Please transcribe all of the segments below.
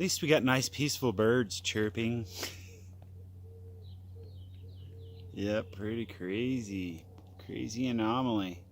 At least we got nice peaceful birds chirping. Yep, pretty crazy. Crazy anomaly.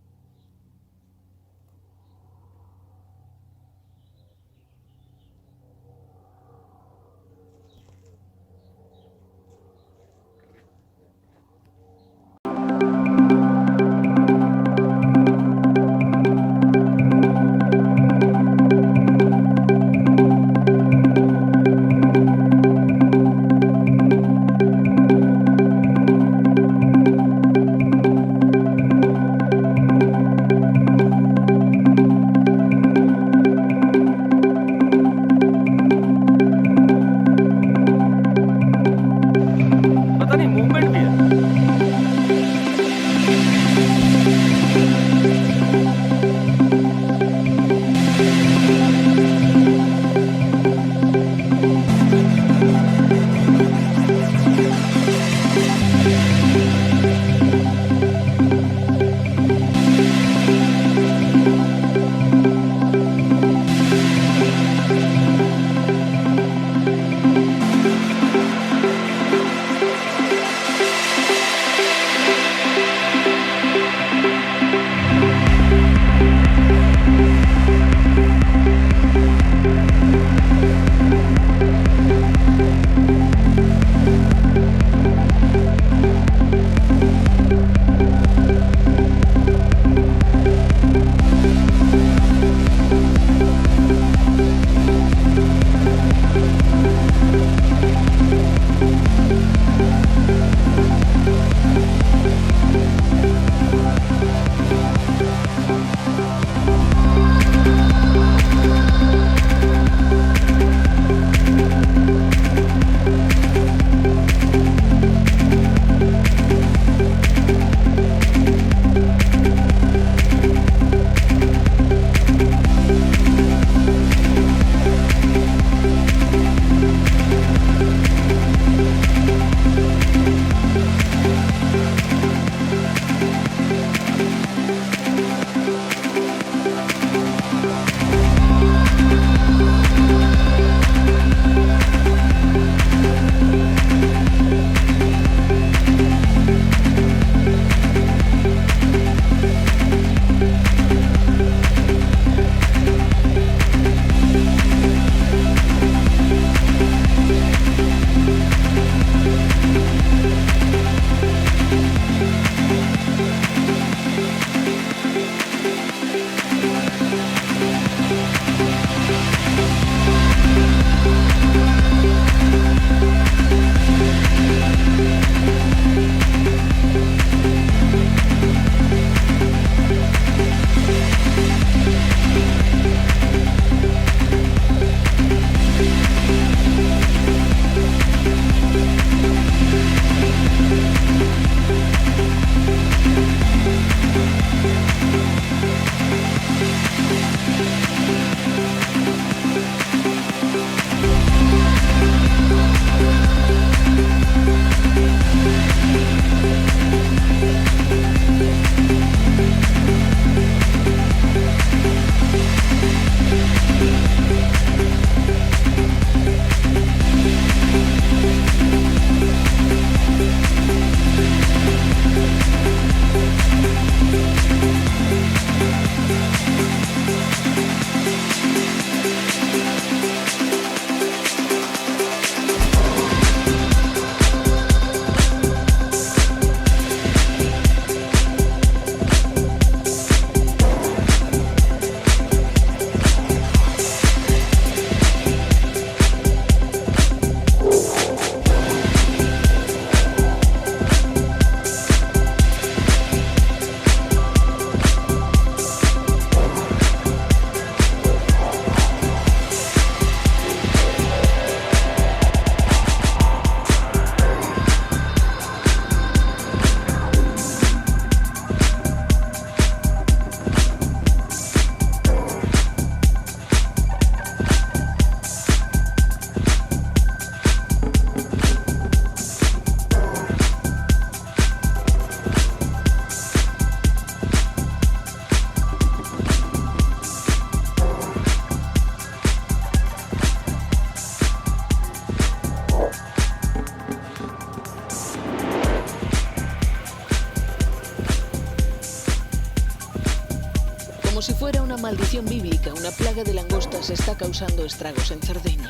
maldición bíblica, una plaga de langostas está causando estragos en Cerdeña.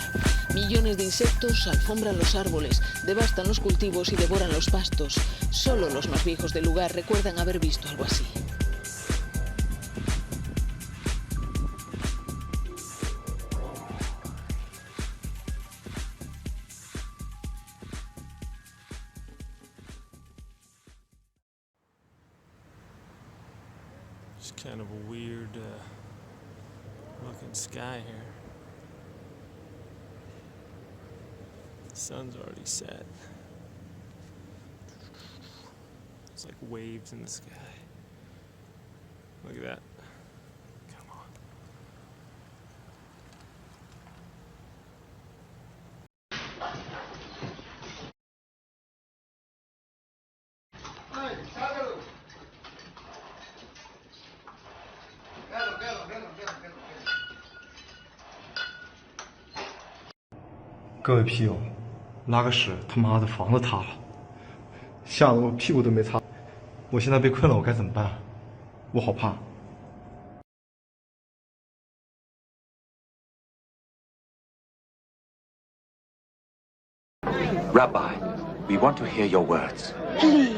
Millones de insectos alfombran los árboles, devastan los cultivos y devoran los pastos. Solo los más viejos del lugar recuerdan haber visto algo así. It's kind of a weird looking sky here. The sun's already set. It's like waves in the sky. Look at that. Come on. "各位皮友，拉个屎，他妈的房子塌了，吓得我屁股都没擦。我现在被困了，我该怎么办？我好怕。" Rabbi, we want to hear your words. Please,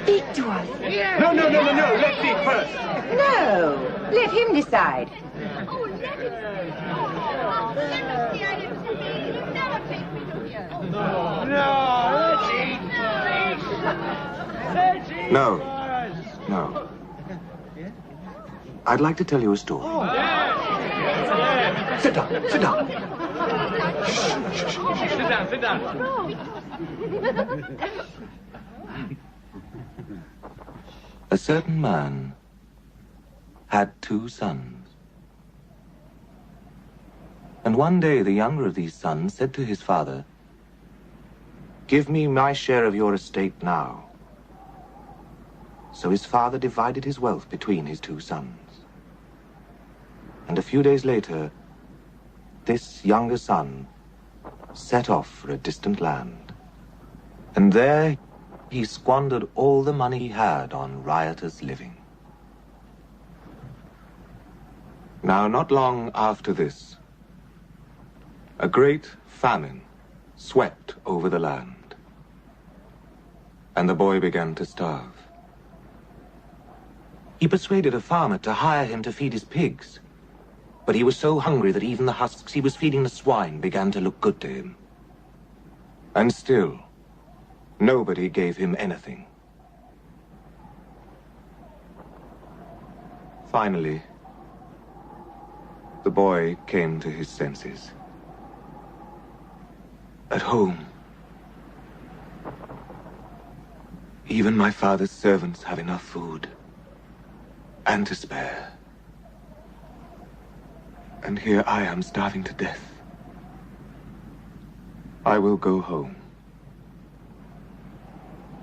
speak to us. No, let's eat first. No, let him decide. No. I'd like to tell you a story. Sit down. Sit down. A certain man had 2 sons. And one day the younger of these sons said to his father, "Give me my share of your estate now." So his father divided his wealth between his 2 sons. And a few days later, this younger son set off for a distant land. And there he squandered all the money he had on riotous living. Now, not long after this, a great famine swept over the land, and the boy began to starve. He persuaded a farmer to hire him to feed his pigs, but he was so hungry that even the husks he was feeding the swine began to look good to him. And still, nobody gave him anything. Finally, the boy came to his senses. At home, even my father's servants have enough food, and to spare. And here I am starving to death. I will go home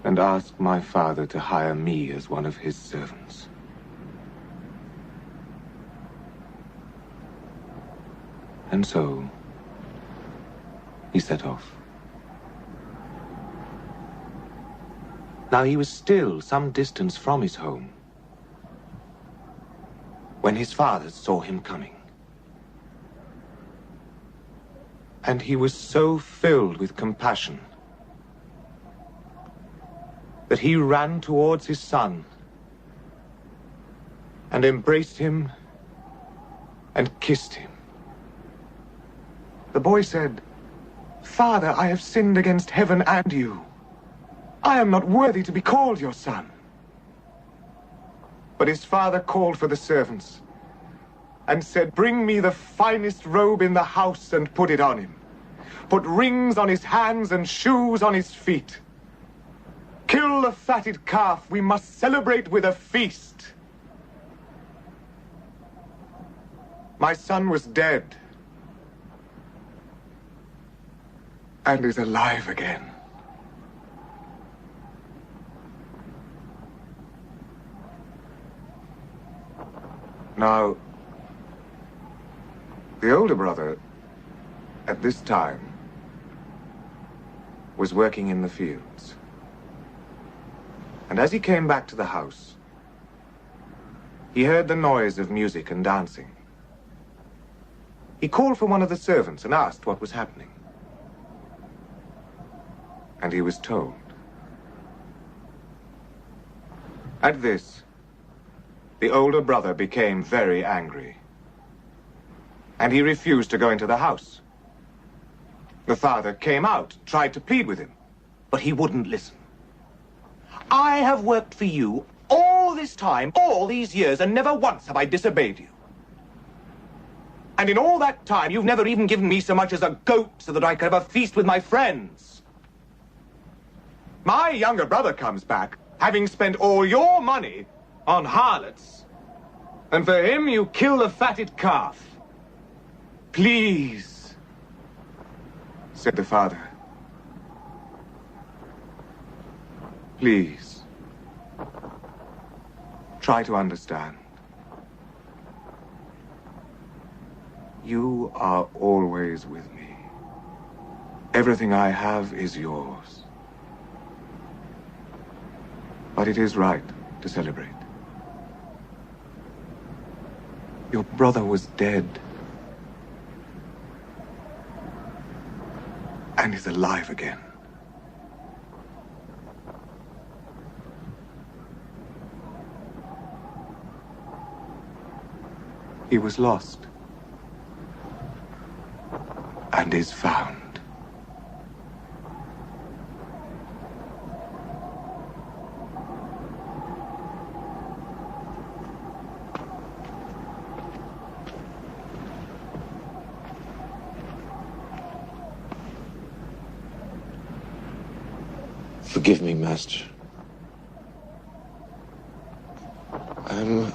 and ask my father to hire me as one of his servants. And so, he set off. Now he was still some distance from his home when his father saw him coming. And he was so filled with compassion that he ran towards his son and embraced him and kissed him. The boy said, "Father, I have sinned against heaven and you. I am not worthy to be called your son." But his father called for the servants and said, "Bring me the finest robe in the house and put it on him. Put rings on his hands and shoes on his feet. Kill the fatted calf. We must celebrate with a feast." My son was dead and is alive again. Now, the older brother, at this time, was working in the fields. And as he came back to the house, he heard the noise of music and dancing. He called for one of the servants and asked what was happening. And he was told. At this, the older brother became very angry. And he refused to go into the house. The father came out, tried to plead with him, but he wouldn't listen. I have worked for you all this time, all these years, and never once have I disobeyed you. And in all that time, you've never even given me so much as a goat so that I could have a feast with my friends. My younger brother comes back, having spent all your money on harlots. And for him, you kill the fatted calf. Please, said the father. Please, try to understand. You are always with me. Everything I have is yours. But it is right to celebrate. Your brother was dead. And is alive again. He was lost. And is found. Forgive me, Master. I'm...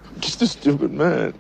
I'm just a stupid man.